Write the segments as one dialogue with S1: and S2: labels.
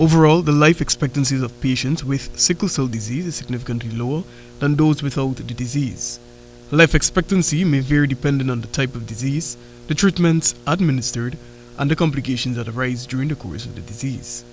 S1: Overall, the life expectancies of patients with sickle cell disease is significantly lower than those without the disease. Life expectancy may vary depending on the type of disease, the treatments administered, and the complications that arise during the course of the disease.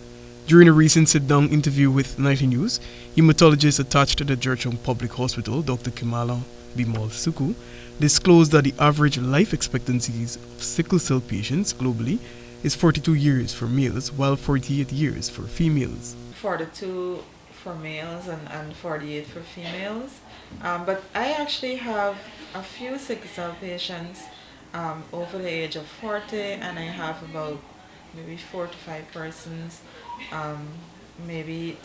S1: During a recent sit-down interview with 90 News, hematologist attached to the Georgetown Public Hospital, Dr. Kimala Bimal Suku, disclosed that the average life expectancies of sickle cell patients globally is 42 years for males, while 48 years for females.
S2: 42 for males and 48 for females. But I actually have a few sickle cell patients over the age of 40, and I have about maybe 4 to 5 persons maybe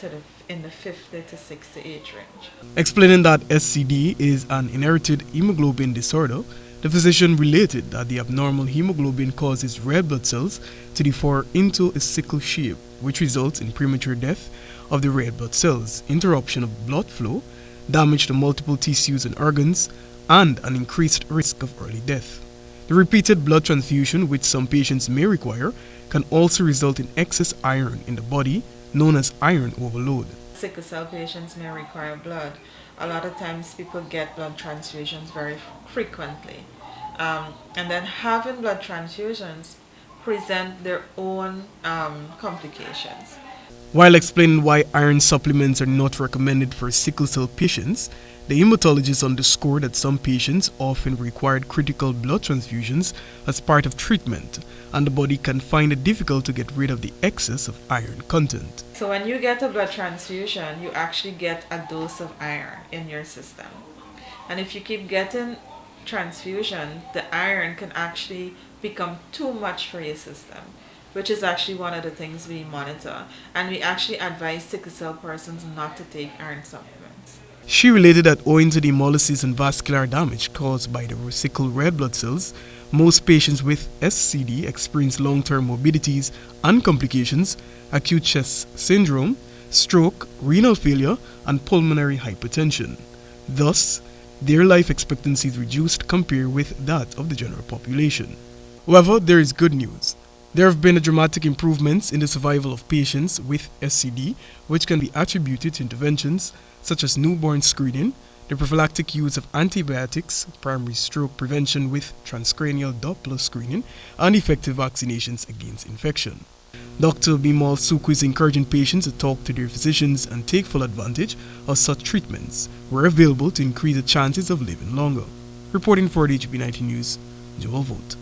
S2: in the 50 to 60 age range.
S1: Explaining that SCD is an inherited hemoglobin disorder, the physician related that the abnormal hemoglobin causes red blood cells to defer into a sickle shape, which results in premature death of the red blood cells, interruption of blood flow, damage to multiple tissues and organs, and an increased risk of early death. The repeated blood transfusion which some patients may require can also result in excess iron in the body, known as iron overload.
S2: Sickle cell patients may require blood. A lot of times people get blood transfusions very frequently. And then having blood transfusions present their own complications.
S1: While explaining why iron supplements are not recommended for sickle cell patients, the hematologist underscored that some patients often required critical blood transfusions as part of treatment, and the body can find it difficult to get rid of the excess of iron content.
S2: So when you get a blood transfusion, you actually get a dose of iron in your system. And if you keep getting transfusion, the iron can actually become too much for your system, which is actually one of the things we monitor. And we actually advise sickle cell persons not to take iron supplements.
S1: She related that owing to the hemolysis and vascular damage caused by the sickle red blood cells, most patients with SCD experience long-term morbidities and complications, acute chest syndrome, stroke, renal failure, and pulmonary hypertension. Thus, their life expectancy is reduced compared with that of the general population. However, there is good news. There have been dramatic improvements in the survival of patients with SCD, which can be attributed to interventions such as newborn screening, the prophylactic use of antibiotics, primary stroke prevention with transcranial Doppler screening, and effective vaccinations against infection. Dr. Bimal Suku is encouraging patients to talk to their physicians and take full advantage of such treatments where available to increase the chances of living longer. Reporting for the HB 90 News, Joel Vogt.